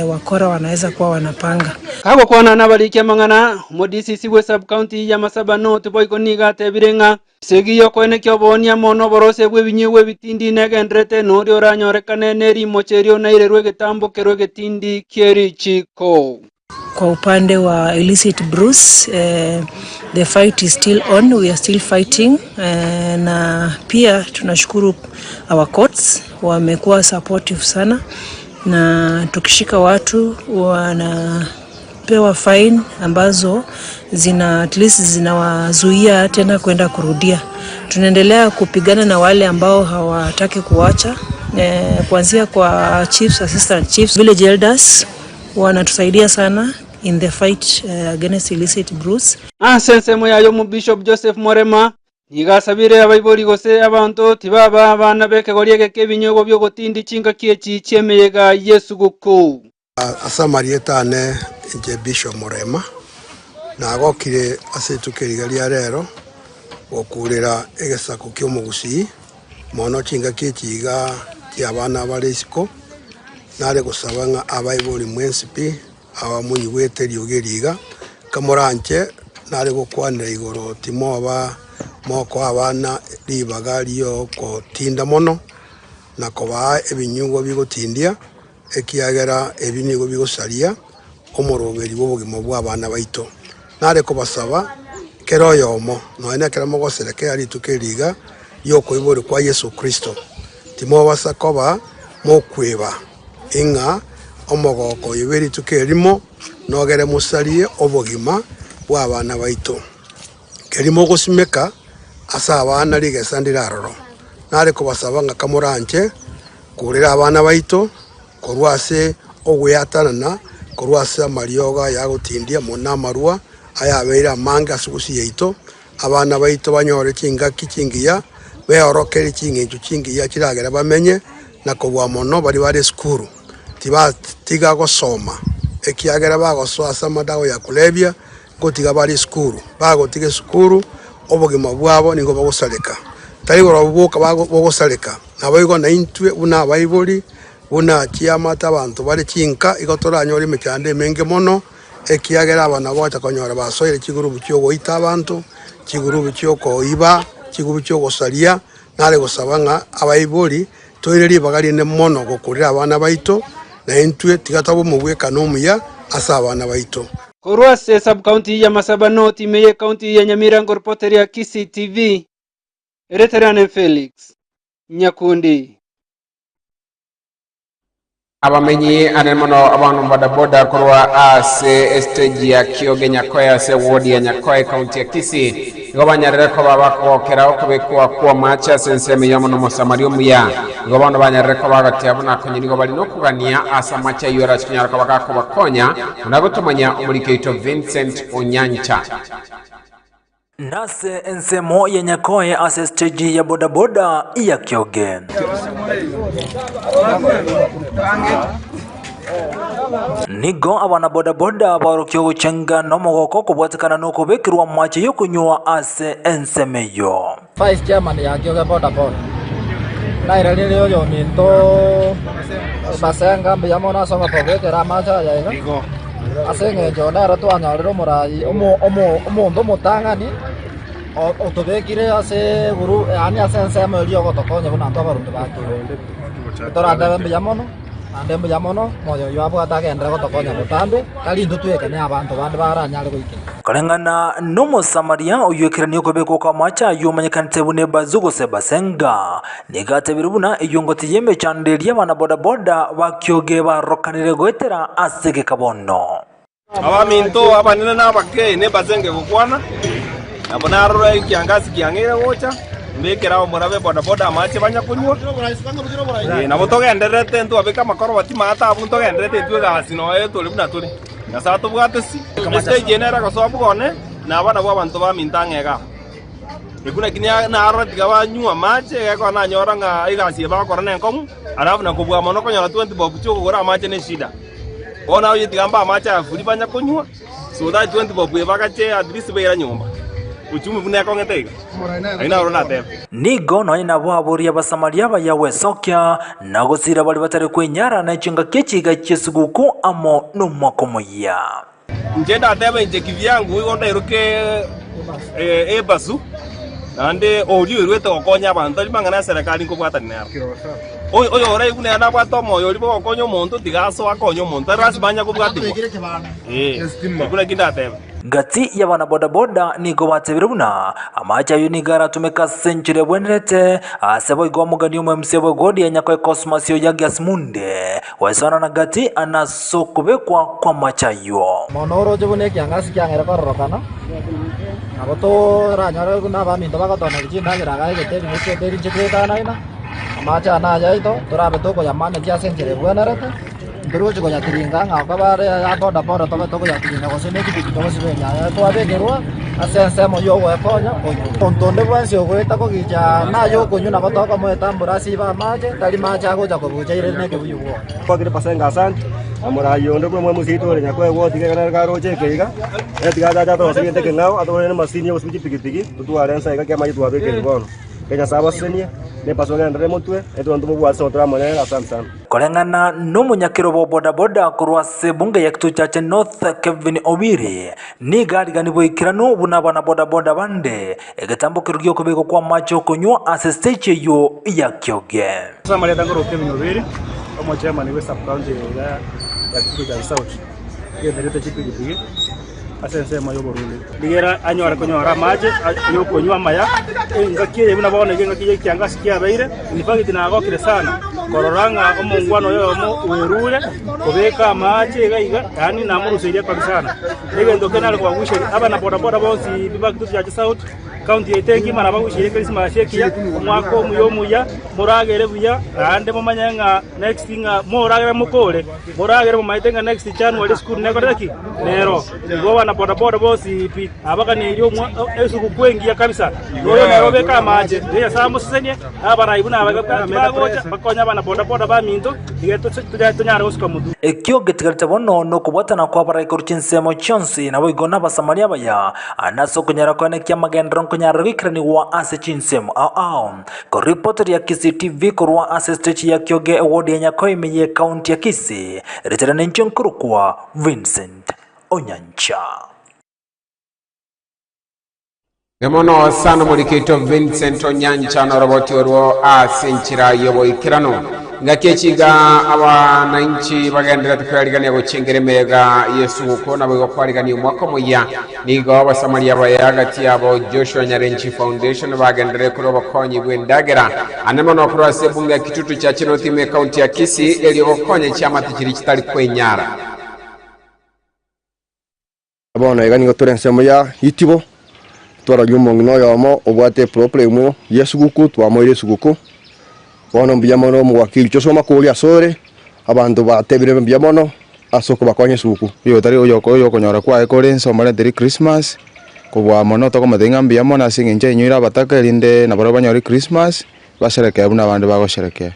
wakora wanaweza kuwa wanapanga. Kako kwana nabalikia mangana modisi we sub county ya Masaba North boy koniga tebirenga segiyo kwene kyobonia mono borose bwe binyewe bitindi negendrete nori oranyorekane neri mocherio na irerwe getambo kerwe getindi kieri chiko. Kwa upande wa illicit brews, the fight is still on, we are still fighting, na pia tunashukuru our courts wamekuwa supportive sana, na tukishika watu wanapewa fine ambazo at least zinawazuia tena kwenda kurudia. Tunaendelea kupigana na wale ambao hawataki kuacha, kuanzia kwa chiefs, assistant chiefs, village elders wanatusaidia sana in the fight against illicit brews. Sense moyayo mu Bishop Joseph Morema yigasabire abayibori gose abantu tibaba abana beke goriege kebinyogo byo gotindi chinga kiechi chemeyega Yesu guku. Asamarietane je Bishop Morema na agokire asetukirigaria rero okurira egesako kyomugusi mono chinga kiechiga kyabana barisiko nare gusabanga abayibori mwensipi abamunyi weteri ogeriga kamoranche nare gukwanira igoro timo aba moko abana ribaga ryo ko tinda mono na koba ebinyugo bigotindia ekiagera ebinigo bigosaria omoroberi bobugimo bw'abana baito nare kobasaba kero yomo no ene kera mogosereke ari tukeriga yoko ibori kwa Yesu Kristo timo basakoba mokweba inga omogoko yiberi tukerimo nogere musarie obogima bw'abana baito kerimo gosimeka asa abana rigesandira roro nare kubasaba nga kamuranche kurira abana baito korwase ogweyatanana korwase amarioga yagotindia mona marua ayabeira manga sugusi yeito abana baito banyore kinga kichingiya beorokeri chinginju chingiya kiragera bamenye na kobwa mono bari skuru tiga gosoma ekiagera bagosoa samadago ya kulebya gotiga bari skuru bagotige skuru obogima bwabo ningo bagosaleka tari gorobuka bagosaleka nabayigo na intwe una bayiboli una chiamata abantu bari chinka igotoranyori mechande menge mono ekiagera abana bota konyora basoire chigurubu cyo goita abantu chigurubu cyo koiba chigurubu cyo gosalia nare gosabanga abayiboli toireri bagari ne mono gokurira abana baito na intwe tigatabo mubweka nomuya asa abana baito. Korwase sub county ya Masaba North imeye county ya Nyamirango reporter ya Kisi TV Ereterane Felix Nyakundi. Abamenyi anemono abantu bodaboda kurwa ase stage ya Kioge Nyakoya se ward ya Nyakoya county ya Kisi ngobanyarere ko babakokera okubekwa kwa macha senseme yamono Mosamario muya ngobano banyarere ko bagatyabuna konyini ngo bali nokugania asa macha yora chinyara ko bagako bakonya unagotumanya umulikeito Vincent Onyancha. Nase ensemo ya Nyakoya ase stage ya bodaboda ya Kioge nigo abana bodaboda barokyo gucenga no mogoko kubwatikana no kubekirwa mache yo kunywa ase ensemeyo vice chairman ya Kioge bodaboda naira leo yo minto basenga mbiyamona songa pogekera macha ya ino asenge jona ratu anyarero murai omo ndo mutangani otobekire ase guru ani ase ensemo lyo gotokonya buna ndo barundu bakiro toranda mbiyamono ande mbiyamono moyo yabo atagendera gotokonya butambe kali ndo twekane abantu bandi baranyale goike kalengana no Mosamaria oyekirani kobeko kwa macha yomanyekanite bune bazugo se basenga nigate birubuna iyongoti yeme chandelia bana bodaboda bakyoge barokanire goetera asege kabono abaminto abanene nabake ne bazenge gukwana abonarura ikiangasi kiangire gocha mbekera omurabe bodaboda amache banya kunywa na botogenderete ntu abeka makoro batima ata abunto genderete twe gasi no eto libuna turi nasato bwatesi este genera gosobu gone na abana bo abantu bamintangega ikuna kinya na arati gabanywa mache yako na nyora nga igasi bakora nenkomu alafu na kubwa mono konyora 20 bob cyo gora mache ne shida ona uyitigamba mache afuri banya kunywa so that 20 bob yebagache at least beira nyumba uchumi bune akong'eteiga aina oro nateba nigo no ina bwaburia basamaria bayawe sokya na gusira bali batari kwenyara na chinga kechiga chesiguku amo numakomoya njenda ateba inje kivyangu igonda iruke ebasu nande orio irwete okonya abantu ari mangana serikali nkobwata nera oyo ora igune ana bwato moyo ribo okonyo muntu tigaso akonyo muntu rasi banya kubwati kuna kindateba gati ya bana boda boda nigo batebire buna amacha yunigara tumeka century bwenrete asebo igomugani umwe msebo godi ya nyakwe cosmos yo ya gasmunde waisana na gati anasokubekwa kwa machayo monoro jebune kyangasi kyangera kororokana agoto ranyara kuna baminto bagatona kijinda giraga igete bimwe beri cheketa naina amacha na yaito turabe toko yamane kya century bwenrete Pero juga ya tiringa ngau kabare ya boda boda toko ya tiringa kosene kipiki toko sibenya ya to abegerwa asense mo yo we konya ontonde bwansi ogweta ko gija na yo konyu na batoko mo etambura siba maje tali maja go jako buja ire ne ke buyugo ko gire pasenga asante amura yo ndo mo musito re nyako wo tige kana ka roche keiga etiga da to sente ke ngau ato ne masini yo sibiti piki tu arensa ega ke maji tu abeke bono kenya saba senia ne pasonga ndre motwe eto ndo bwa so tra monera asante Kolengana numunyakiro bo boda boda kurwa sebunge ya kitu chache North Kevin Obiri ni gari gani boikirano buna bana boda boda bande egetambo kirugio kubeko kwa macho konywa asesteche yo ya kyoge Samale tangoro Kevin Obiri kama chairman wa sub county ya kitu cha South ye derete chipigi asense mayo borule bigera anyora konyora maje yo konywa maya ngakiye buna bone ngakiye kyangasi kya baire ni fagiti na agokire sana kororanga omungwano yo mo werure kobeka maje gaiga yani namurusiria kwa sana egendo kenale kwa gusheri abana boda boda bonsi biba kitu cha South county itengi mana bagushiri Christmas yekiya omwako muyomuya muragere buya ande momanyanga next nga muragere mukore muragere mumaitenga next January school nekoreki nero ngo na boda boda bosi abaka ne iri esuku kwengia kabisa oyo narobe kamaje ya samu sisenie abara ibuna abagoja bakonya bana boda boda ba minto igeto tunyara usko mudu ekyo getigarita bono no kubotana kwa bara ikurchinsemo chonsi na boigona basamaria baya anaso kunyara kone kya magendron kunyara wikrani wa ase chinsemo ko reporter ya Kisii TV kurwa ase stage ya kyoge award ya Nyakoi menye county ya Kisii retirana nchonkuru kwa Vincent Onyancha Emono sano mulikito Vincent Onyancha na roboti orwo asenchira yobo ikirano ngakechiga abananchi bagendera tukwarigania guchingere mega Yesu ko nabo kwarigania mwako moya nigo basamaria bayagati abo Joshua Nyarenchi Foundation bagendere kuroba konyi bwendagera anemono kurase bunga kitutu cha Kinotime county ya Kisii eli okonye chama tikiri kitali kwenyara abona igani gotorensemo ya itibo twara yumongi no yomo obwate problem Yesu guku twamoire suguku bono mbiamono mwakiri choso makuri asore abantu batebire mbiamono asoko bakonye suku yo tari oyo konyora kwa ekorenso mara deri Christmas kubwa mono to komadenga mbiamono asinge nyira bataka rinde na baro banyori Christmas bashereke buna bandi bagoshereke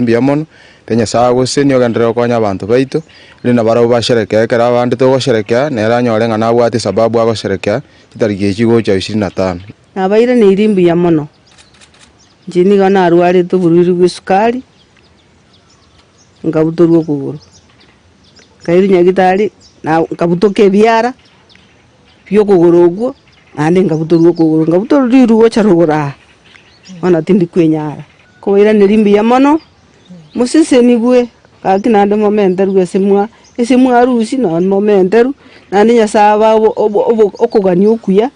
mbiamono tenya sago senyo gandero konya abantu baito rina baro bashereke kera abandi to goshereke nera nyore ngana bwate sababu agoshereke kitariki kigo cha 25 abaire ni irimbi ya mono jini gana arwari to bururi gusukari ngabutorwo kuguru kairi nyagitari na ngabutoke biara pyo kuguru ogwo ande ngabutorwo kuguru ngabutorwo ruwo charugura ona tindi kwenyara koira ni irimbi ya mono musese nibwe kakina ande momenteru esemwa arusi na momenteru na ninya saba okugani okuya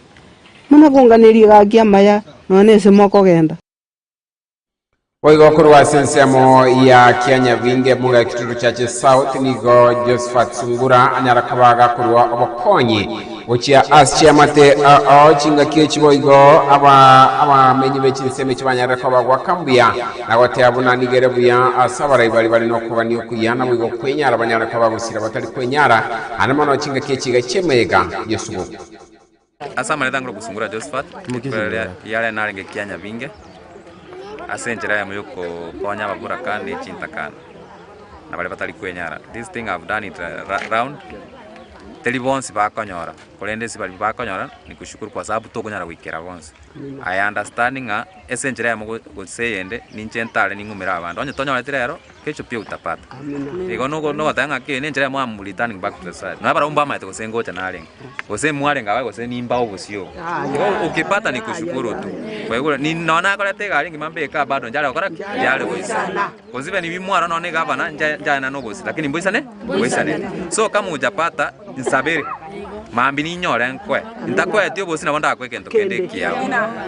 muna konganiria gakia maya none semoko genda Oigo kurwa sensemo ya Kenya vinge munga kitutu chache South nigo Josephat Sungura anyara kabaga kurwa obokonyi Uchia aschi amate chinga kiyo igo aba menyi bechinseme chibanyara kabagwa kambuya na wate abuna nigere buya asabara ibali no kuba niyo kuyana wigo kwenyara banyara kabagusira batari kwenyara anamano chinga kiyo chemega Yesu Asa maleta ngro kusungura Josephat yale naringe Kenya vinge asenjera ya muyoko konya babura kandi chintakana na bale batali kwenyara. This thing I've done it round teli bonsi bakonyora kolende si bali bakonyora ni kushukuru kwa sababu tokonyara gwikera bonsi. I understanding essentially ya mugo guseyende ninchentale ningumira abantu onye tonyoretire rero kecho pia utapata. Ego no tanga ke ni njira mwa returning back to the side. Na bara umba maite gosengo cha nalenga. Gose mwalenga wa gose nimba obusio. Ego ukipata ni kushukuru tu. Kwa hiyo ni naona kwa tega alingi mambe ka bado njale okora njale goisa. Kozibe ni bimwara none gavana njana no gosi lakini mboisane so kama ujapata nsabiri mambi ni nyore nkwe ntakwe tio bosi na bonda kweke ntokende kiao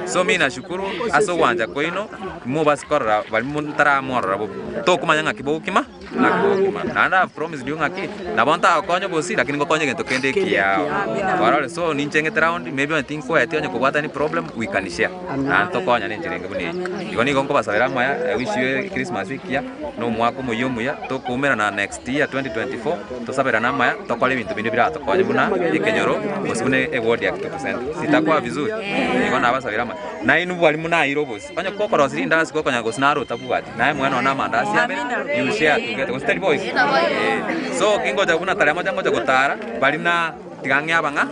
so mimi nashukuru aso wanja koino mo basikora bali muntara morra bo to kumanya kibo kima na kibo na nda promise diu ngaki na bonta konyo bosi lakini ngokonye ntokende kiao barale so ninchenge round maybe I think kwa tio nyoko bata ni problem we can share na ntokonya ninjirenge buni igoni gonko basabira maya I wish you Christmas ikia no mwako muyomu ya to kumera na next year 2024 to sabira na maya to kwale bintu bindi bira to konyo buna ikenyoro bosune award ya 2% sitakuwa vizuri niko na basabira maya na inu bali muna iro bosi onye kokoro siri ndasi kokonya gosinaro tabuati na mwana na mandasi abe you share together with the boys so kingo ja kuna tare moja moja gotara bali na tigange abanga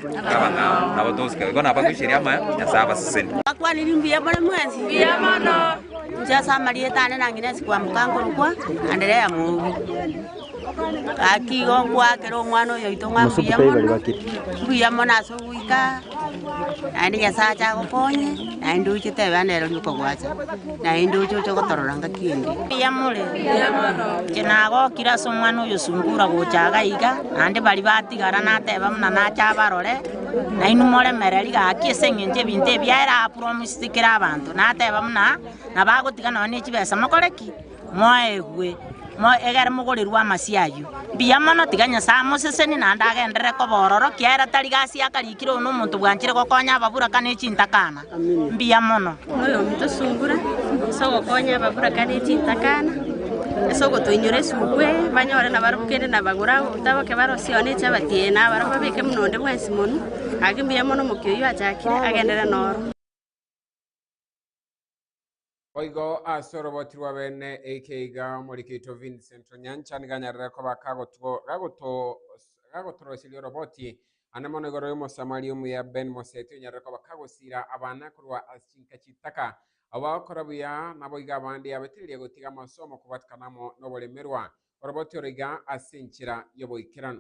na botoske gona pa kwishiria maya ya saba siseni akwani limbia bale mwenzi bia mano njasa marieta na ngine sikwa mkango kwa anderea mu akigo kwa kero mwana yo itonga bia mona so wika andi ya sacha gokonye na ndu chite banero nyuko gwacha na ndu chocho gotororanga kindi bia mole kinago kira so mwana yo sungura gochaga iga andi bali batigara na teba mna na cha barore na inu mole mereri ga kisengenje binte biara promise kira abantu na teba mna na bagotiga no ni chibesa makoreki moegwe mo egere mugorirwa masiayo bia mono tiganya samo seseni na ndagendere ko bororo kiera tarigasi akarikiro no muntu bwanchire gokonya babura kane chintakana bia mono oyo mito sungura so gokonya babura kane chintakana eso gotoinyore sugwe banyore na barukere na bagura utaba ke baro sione chabatie na baro babike munonde mwesi mono agimbia mono mukyo achakire agendere noro Oigo asorobotirwa bene AKga Morikito Vincent Nyancha niganyarira ko gagotorosili roboti anamono igoro yo Samarium ya Ben Moseto nyarira ko bakagosira abana kurwa asinka chitaka abakora buya nabo igabandi abatiriye gotiga amasomo kubatikanamo no bolemerwa roboti origa asinchira yoboikirano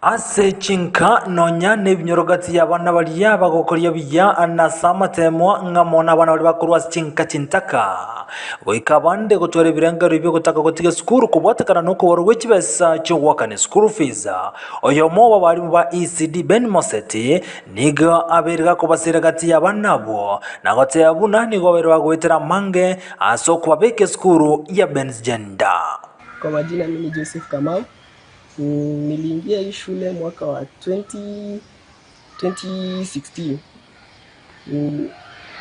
ase chinka nonya nebinyorogatsi y'abana baliya bagokorya biya anasama temo ngamona abana bali bakorwa chinka chintaka goikabande gotore birengaro byo gotaka gotiga skuru kubwatakana nuko warwe kibesa cyo wakane school fees oyo mo bari ba ECD Ben Moseti niga aberga ko basiragati y'abana bo nagote abuna nigo berwa gwetera mange aso kwabeke skuru ya Benzgenda. Kwa majina mimi Joseph Kamau. Niliingia hii shule mwaka wa 2016.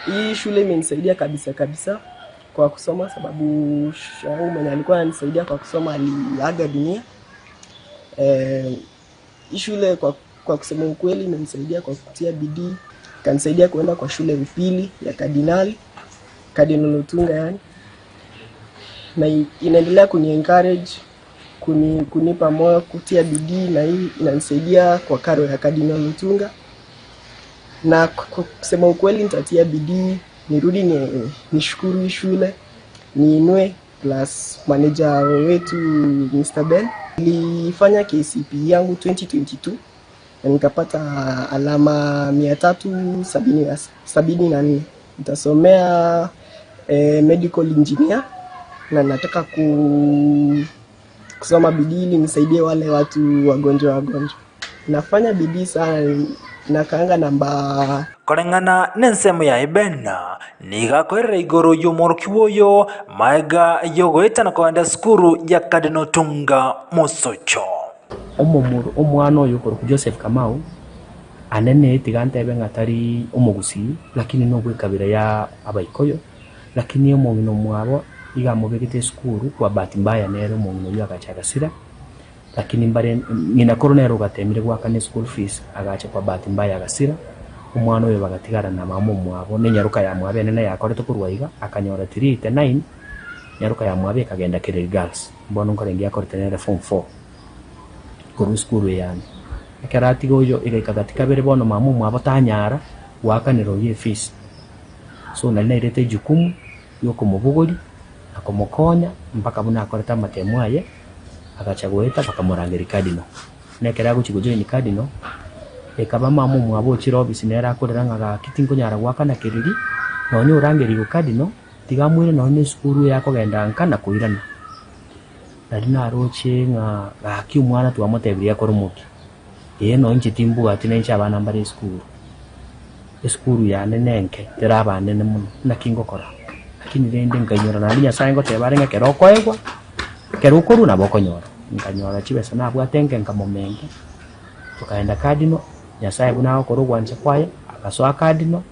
Hii shule imenisaidia kabisa kwa kusoma sababu shangu mwenye alikuwa ananisaidia kwa kusoma aliaga dunia. Hii shule kwa kusema ukweli imenisaidia kwa kutia bidii, kanisaidia kuenda kwa shule upili ya Cardinal Lutunga yani. Na inaendelea kuni-encourage kunipa moyo kutia bidii na hii inanisaidia kwa karo ya Cardinal Lutunga. Na kusema ukweli nitatia bidii nirudi nishukuru hii shule niinue plus manager wetu Mr. Ben. Nilifanya KCP yangu 2022 na nikapata alama 374. Nitasomea medical engineer na nataka kusoma bidii ili nisaidie wale watu wagonjwa. Nafanya bidii sana na kaanga namba korengana nensemo ya ibena niga korera igoro yomorokiwoyo maiga yogoeta na kwenda skuru ya Cardinal Tunga Mosocho omwana oyo koro Joseph Kamau anene tigante benga tari omugusi lakini no gwekabira ya abaikoyo lakini omongino mwabo igamubegete skuru kwa bahati mbaya nero omongino yagachagasira lakini mbare ngina koronero gatemire gwa kane school fees agacha kwa bahati mbaya agasira umwana we bagatigara na mama mwabo nenyaruka ya mwabe nene yakoreto kurwaiga akanyora 389 nyaruka ya mwabe kagenda kire girls mbono ngorengi yakorete nere form 4 kuru school yani ekerati goyo igaikaga bere bono mamu mwabo tanyara wakaniro ye fees so na irete jukumu yo kumubuguri akomokonya mpaka buna akoreta matemu aye agachagweta bakamurangiri kadino nekera guchigujoini kadino ekaba mamu mwabo chiro office nera akorera ngaga kitingo nyara wakana kiriri nonye urangiri go kadino tigamwire nonye skuru yako genda nkana kuirana nadina roche nga gaki umwana tuwamotebiria korumuki no inchi timbu ati nencha abana mbari skuru ya nenenke teraba nene muno nakingokora lakini rende nganyora nalinya sango tebarenga keroko egwa kerukoru na bokonyora nganyora chibesa na bwatenge nkamomenge tukaenda kadino nyasaye bunao korugwanje kwaye akasoa kadino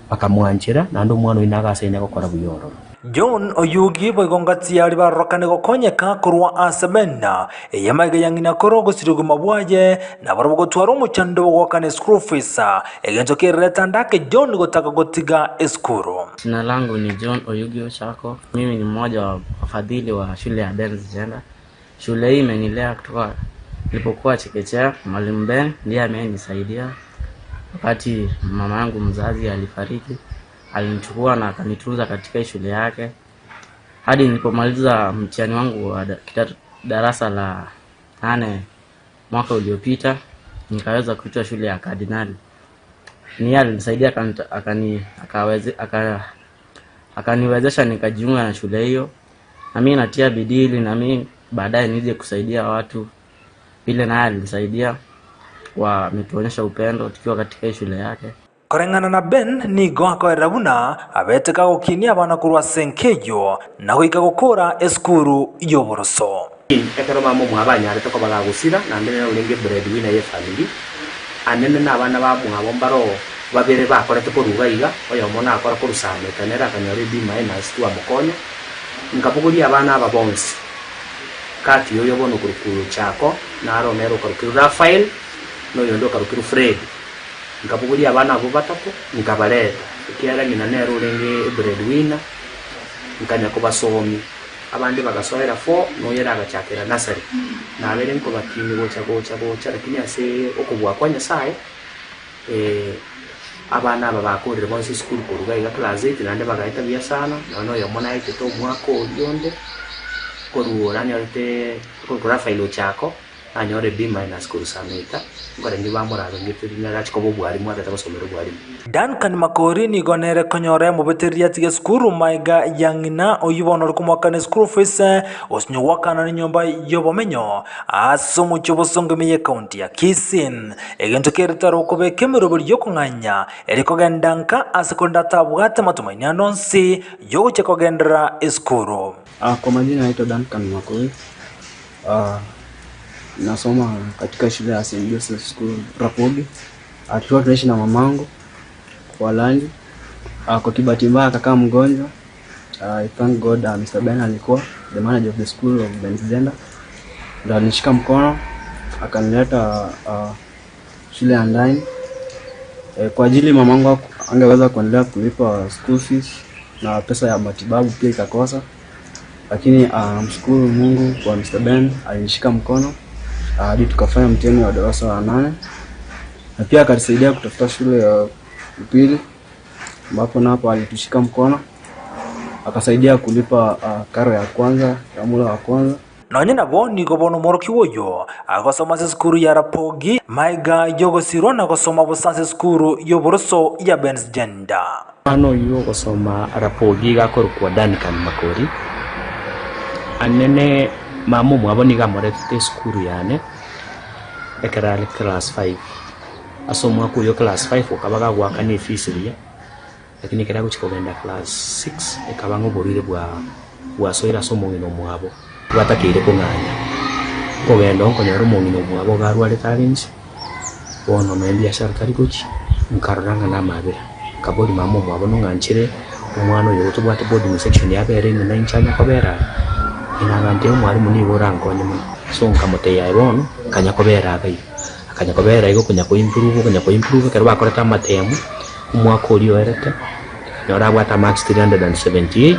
akamwanjira nando mwana inaga asenya gukora buyoro John oyugi boigongati ari barokane gokonyeka kurwa asemena eyamaga yangina koro gusirigo mabwaye na barogo twaro muchando gokane school fees egenzo kireta ndake John gotaka gotiga eskuru. Jina langu ni John Oyugi Ochako. Mimi ni mmoja wa wafadhili wa shule ya Ben's Gender. Shule hii imenilea kutoka nilipokuwa chekechea. Mwalimu Ben ndiye amenisaidia wakati mama yangu mzazi alifariki. Alinichukua na akanitunza katika shule yake hadi nilipomaliza mtihani wangu wa darasa la 8 mwaka uliopita, nikaweza kuitwa shule ya Kardinali. Ni yeye alinisaidia akaniwezesha nikajiunga na shule hiyo, na mimi natia bidii ili na mimi baadaye nije kusaidia watu vile naye alinisaidia, wametuonyesha upendo tukiwa katika shule yake. Korengana na Ben ni goako erabuna abeteka gokinia abana kurwa senkeyo na goika gukora eskuru yoboroso. Ekero mamo mwabanya arete ko bagagusira na ndene ulinge breadwinner ye family anene na abana ba mwabo mbaro babere bakorete ko rugaiga oyo mona akora ko rusame kanera kanyori bima ina stwa mukonya ngabuguri abana aba bonsi kati yo yobono kurukuru chako na aronero kurukuru Rafael no yondo kurukuru Fred ngabuguri abana abo batatu ngabaleta ikiara ngina nero ulinge breadwinner nkanya ko basomi abandi bagasohera 4 no yera agachakira nasari na abere nko bakini gocha lakini ase okubwa kwa Nyasaye abana aba bakorera bonse school ko rugayiga class 8 nande bagaita bya sana no yomona ite to mwako yonde ko ruorani ate ko Rafael chako anyore bima ina school sameta ngore ndibamura ngifirina gachiko bobwari mwata basomero bwari Duncan Makori ni gonere konyore mubeteria tige skuru maiga yangina oyibonor kumwakane school fees osnyo wakana ni nyomba yobomenyo asumu chobosongemiye county ya Kisin egento keretaro kobeke mirobiri yokunganya eriko gendanka asekonda tabwate matumaini anonsi yoche kogendera eskuru. Kwa majina naitwa Duncan Makori. Nasoma katika shule ya St. Joseph School Rapogi. Tulikuwa tunaishi na mamangu kwa Landi. Kwa kibati mbaya akakaa mgonjwa. I thank God Mr. Ben alikuwa the manager of the school of Ben's Gender. Ndio alinishika mkono akanileta shule ya ndani. Kwa ajili mamangu angeweza kuendelea kulipa school fees na pesa ya matibabu pia ikakosa. Lakini mshukuru Mungu kwa Mr. Ben alinishika mkono hadi tukafanya mtihani wa darasa la 8 na pia akatusaidia kutafuta shule ya upili ambapo napo alitushika mkono akasaidia kulipa karo ya kwanza ya mula wa kwanza. Nonye nabo ni gobono moroki woyo agosoma skuru ya Rapogi maiga yogosiro na gosoma bosase skuru yoboroso ya Ben's Gender. Ano yo gosoma Rapogi gakorukwa Duncan Makori anene mamu mwaboni gamorete skuru yane ekerale class 5 asomwa ku yo class 5 okabaga gwakane fees ria lakini kera kuchikogenda class 6 ekabango borire bwa soira somo ngino mwabo batakire kunganya kogenda onkonyoro mungino mwabo garwale challenge ono membia sharkari kuchi nkaranga na mabere kaboli mamu mwabo nunganchire umwana yo tubwate boarding section yabere ni nanchanya kobera inagante umwarimu ni borankonye mu so nkamote ya bono kanya kobera agai akanya kobera igo kunya ko improve kero bakoreta matemu umwako uriyo erete nyora bwata max 378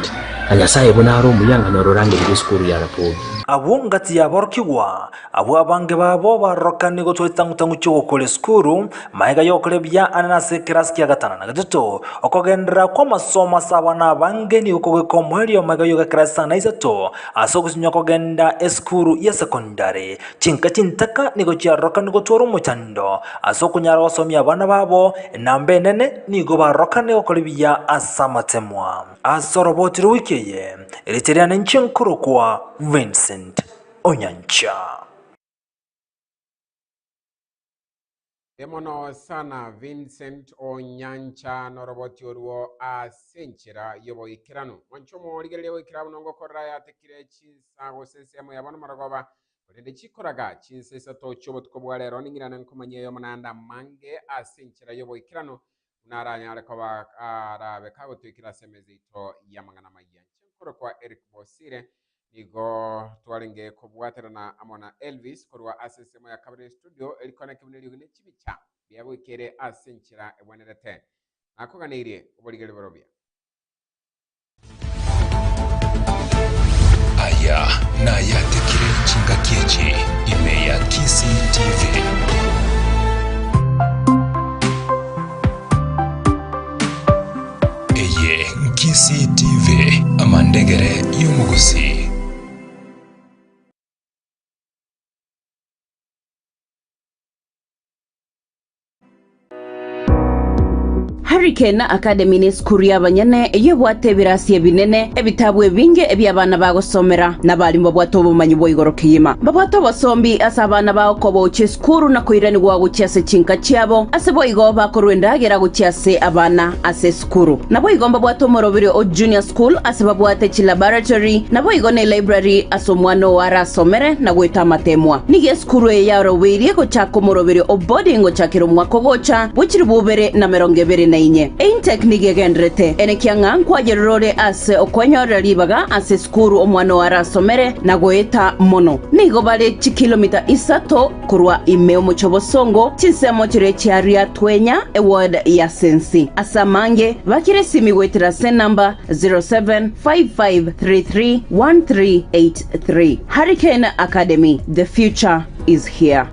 kanya saye bona aro muyanga nororange school ya Rapogi. abo ngati ya borkigwa abo abange babo barokani gotwetangutangu cyo kole skuru maiga yokole bya ananase class kya gatana na gatatu okogendera kwa masomo sabana bange ni uko komwelio maiga yoga class na izato asokusinya kogenda eskuru ya secondary chinka chintaka nigo cha rokani gotworo muchando asokunyara wasomi abana babo nambe nene nigo barokani okole bya asamatemwa asorobotiri wikeye eriteriana nchinkuru kwa Vincent Onyancha. Emono sana Vincent Onyancha noroboti oruo asenchera yobo ikirano. Wanchomo ligelewo ikirano nongo korra Ayaatekire Ensa Eyemo yabana maragoba. Kode chikoraga chinsesa to chobo tukobwale roningira nankomanyeyo mananda mange asenchera yobo ikirano. Unaranya alikoba arabe kago tukira semezito yamangana mayan. Chinkoro kwa Erick BOSIRE. Nigo tuwalinge kubwaterana amona Elvis kurwa asesemo ya kabiri studio elikona kibineli ugine chibicha byabo ikere asenchira ebwanerete nakoganiriye uboligere borobya aya na Ayaatekire Ensa Eyemo TV. Eye Nkisi TV amandegere y'umugusi. Ayaatekire Academy ni skuru y'abanyene yebwate birasiye binene ebitabwe binge ebyabana bagosomera nabalimu bwato bumanyi bwoigorokiyima babwato basombi asabana bako boche skuru na koirani gwa gucyase chinka cyabo asebo igoba korwendagera gucyase abana ase skuru nabo igomba bwato morobire o junior school aseba bwate chi laboratory nabo igone library asomwano warasomere na gweta matemwa nige skuru ya robirie ko chako morobire o boarding chakiro mwako gocha buchiri bubere na merongebere na inye technique gendrete ene kyanga kwa jerore ase okonyora libaga ase skuru omwana warasomere na goeta mono nigo bale kilomita isato kurwa imeo muchobosongo chisemo chire charia twenya award ya sensi asamange bakire simi wetira sen number 0755331383 Ayaatekire Academy, the future is here.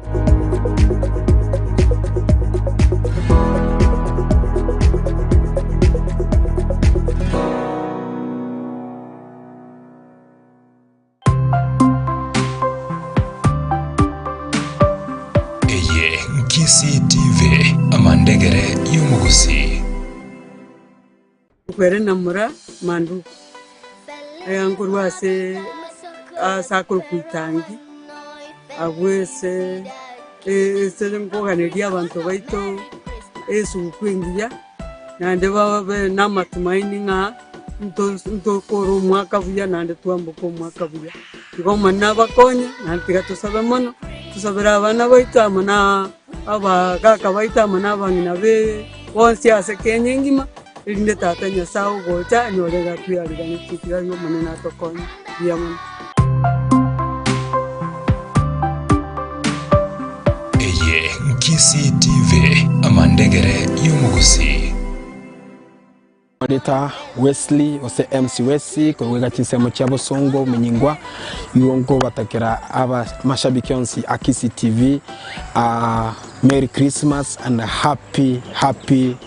Nkisi TV amandegere y'umugusi. Kwere namura mandu ayangurwase asakuru kuitangi abwese ese ngoganiria abantu baito esu kwingia nande babe namatumaini nga ndo koro mwaka buya nande tuambuko mwaka buya ngoma nabakonya nantiga tusabe mono tusabira abana baito amana abagaka baito amana abangina be bonse ase Kenya ngima irinde tata Nyasaye gocha nyorega tuyarira n'ikitira yo munena tokonya yamana Eye Nkisi TV amandegere y'umugusi. Marita Wesley ose MC Wesley kwega chisemo cyabo songo menyingwa yongo batakera aba mashabiki onsi Akisi TV Merry Christmas and happy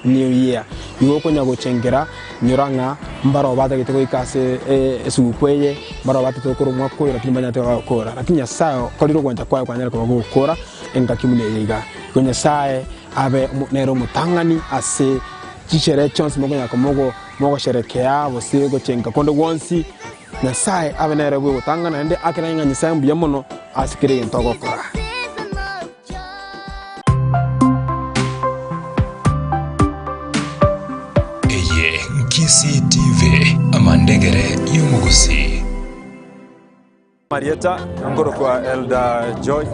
New Year. Yoko nyago chengera nyoranga mbaro bata kitego ikase esukweye mbaro bata tokoro mwako lakini banyate bakora lakini sayo koliro gwanja kwa nyara kwa gukora engakimune yiga kwenye sae abe nero mutangani ase chishere chance mogo yakomogo mogo sherekea bosigo chenga kondo wonsi na sai abenere bwo gutangana ende akiranga nyisambu yamono asikire ntogo kora. Eye Nkisi TV amandegere y'umugusi. Marieta ngoro kwa Elder George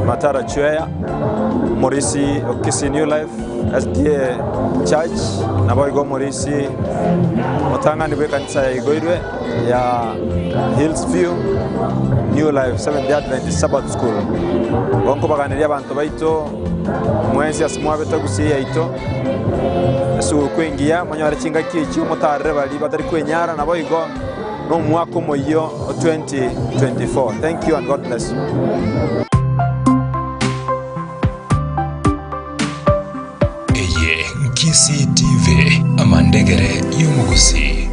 Matara Chweya Morisi Okisi New Life SDA Church naboigo Morisi mutangani bwe kanisa ya Igoirwe ya Hillsview New Life Seventh Day Adventist Sabbath School bonko baganiria abantu baito mwenzi asimwabe tagusi yaito su kwingia manyara chinga kichi mutarre bali batari kwenyara naboigo no mwaka moyo 2024. Thank you and God bless you. Eye Nkisi TV amandegere y'umugusi.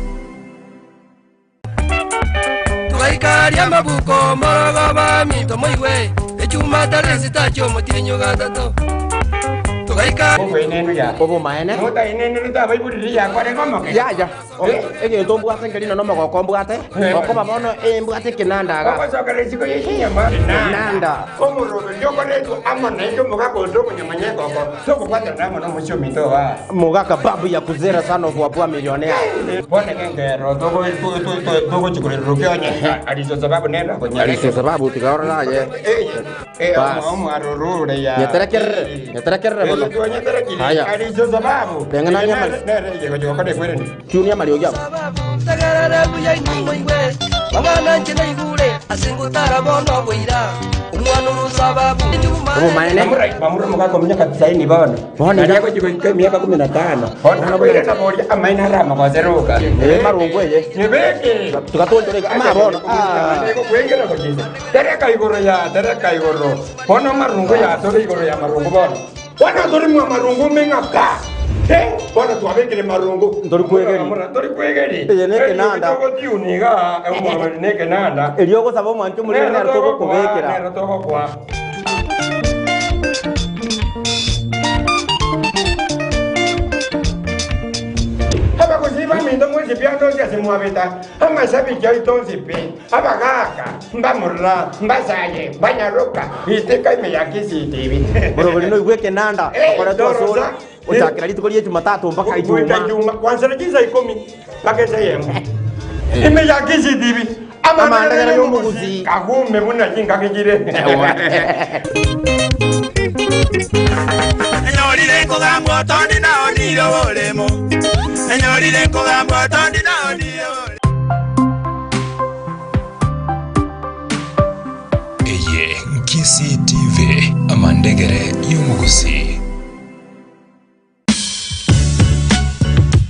Tugaikaria mabuko morogo ba mito moiwe echuma taresita chomo tinyo gatato. Tugaika neno ya kobo maene Mota inene nda baiburi ya kware ngomo ke ya ege to mbwate ngelino no moko mbwate okoba bono mbwate kinanda ga Okoso kale siko yeshinyama nanda omuro yoko netu amana ito mugako ndoko nyamanyeko ko soko kwata ndamo no mucho mito wa mugaka babu ya kuzera sana kwa bwa milionea bone ngero togo chukure rukyonya alizo sababu nenda konya alizo sababu tigaora naye arurure ya Nyeterekere bono haya alizo sababu dengana nyama yego yego kade kwere tunia malio yao tagarara buya ingoiwe babana nchina igure asingutara bono bwira umwana urusababu kobo maene mamuro mugako myaka 90 bono bono yako jiko myaka 15 bono bwira na bori amaina rama kwa zeruka marungu ye nyebeke tugatondoreka ama bono nego kwengera kujinda tereka igoro bono marungu ya tori igoro ya marungu bono bono tori mwa marungu mengaka Bwana tuwabekele marungu ndori kwegeri yeneke nanda ko tiuniga emwe neke nanda elioko sabo mwancho muri na toko kubekera nero toko kwa Haba kuziba mindo mwezi piando ya simwabita ama sabi jai tonzi pi haba kaka mbamurra mbasaye banyaruka iteka imeyakisi TV bro no igweke nanda akora twasola utakira litukoliye Jumatatu mpaka Ijumaa kwanza kiza 10 mpaka sayemo imeyakisi TV ama ndagara y'umuguzi kahume muna jinga kigire Enyorire kogambo tondi na oniro olemo Enyorire kogambo tondi na oniro Eye Nkisi TV amandegere y'umugusi.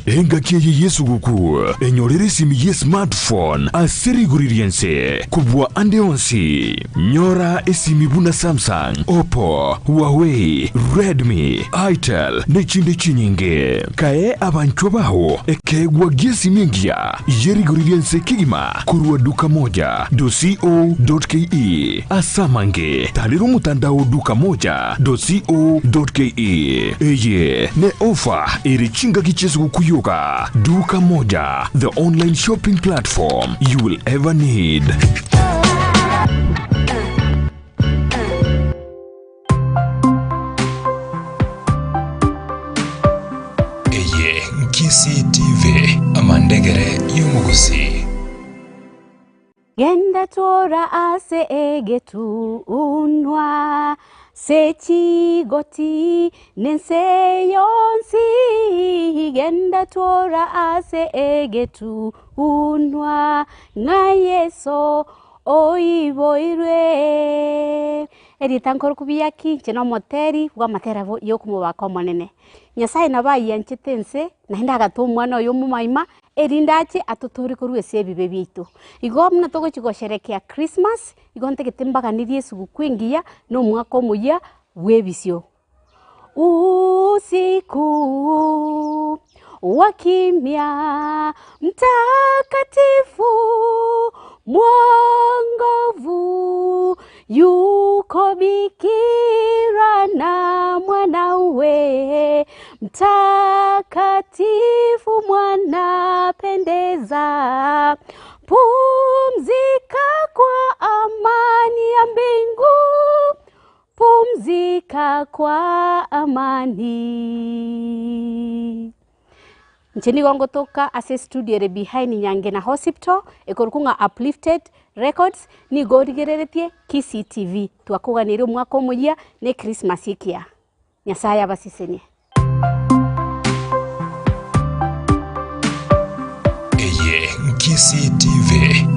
Engakiye Yesu guku enyorere simi ye smartphone aseriguririense kubwa ande onsi nyora esimi buna Samsung, Oppo, Huawei, Redmi, Itel nechinde chinyinge kae abanchwa baho ekegwa giesi mingia yeriguririense kigima kurwa duka moja .co.ke asamange taliru mutandao duka moja.co.ke eye ne ofa irichinga kichesu kuyo Duka Moja, the online shopping platform you will ever need. Eye Nkisi TV amandegere y'umugusi. Genda tora ase egetu unwa Sechi goti nense yonsi Genda tora ase egetu unwa Ngayeso oiboirwe Editankor kubiyaki cheno moteri wa matera yokumu bakomonene Nyasaye nabaye nchitense nahinda gatumwana yo mumaima erindache atutori kurwese ebibe bitu igomna togo chigosherekea Christmas igonte ketembaganirie Yesu gukwingia no mwaka omuya webisio usiku wakimya mtakatifu mwongovu yuko bikira na mwanawe mtakatifu mwana pendeza pumzika kwa amani ya mbingu pumzika kwa amani Nchini gongo toka ase studio re behind nyange na hospital ekorukunga uplifted records ni gorigereretie Kisi TV twakuganire mwaka omuya ne Christmas ikia Nyasaye abasisenie Eye Nkisi TV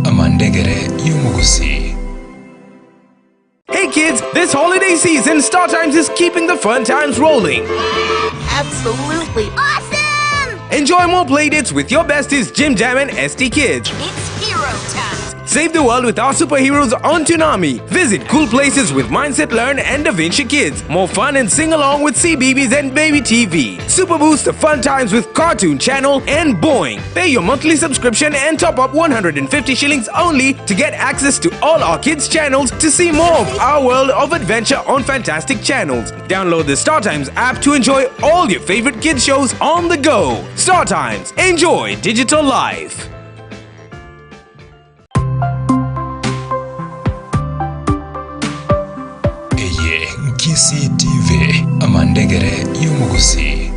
amandegere y'umugusi. Hey kids, this holiday season, Star Times is keeping the fun times rolling. Absolutely awesome! Enjoy more playdates with your besties Jim Jam and ST Kids. It's hero time. Save the world with our superheroes on Toonami. Visit cool places with Mindset Learn and Da Vinci Kids. More fun and sing along with CBeebies and Baby TV. Super boost the fun times with Cartoon Channel and Boing. Pay your monthly subscription and top up 150 shillings only to get access to all our kids' channels to see more of our world of adventure on fantastic channels. Download the Star Times app to enjoy all your favorite kids shows on the go. Star Times. Enjoy digital life. Kisi TV amandegere y'umugusi.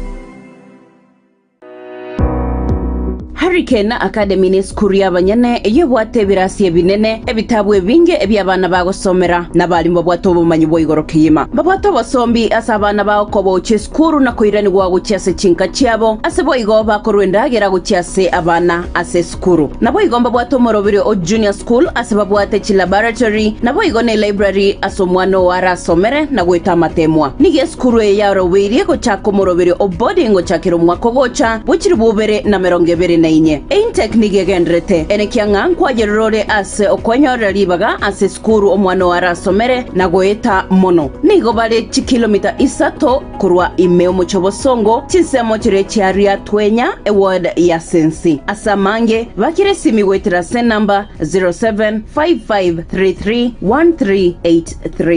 Ayaatekire Academy ni skuru y'abanyene iyo bwatebirasiye binene ebitabwe binge ebyabana bagosomera n'abalimu bwato bumanyi bwigorokiyima babwato basombi asabana bako boche skuru na koirani gwa gucyase cinka cyabo asebo igoba korwendagera gucyase abana ase skuru nabo igomba bwato morobiri o junior school aseba bwate chi laboratory nabo igone library asomwano warasomere na gwita matemwa nige skuru ya robiri ko chako morobiri o boarding chakiro mwako gocha bukiri bubere na 24 ein teknike gendrete ene kyanga kwajerore ase okonyora libaga ase skuru omwano warasomere na goeta mono nigo bale kilomita isato kurwa ime omuchobosongo chisemo chire charia twenya award ya sensi asamange bakire simi wetira sen number 0755331383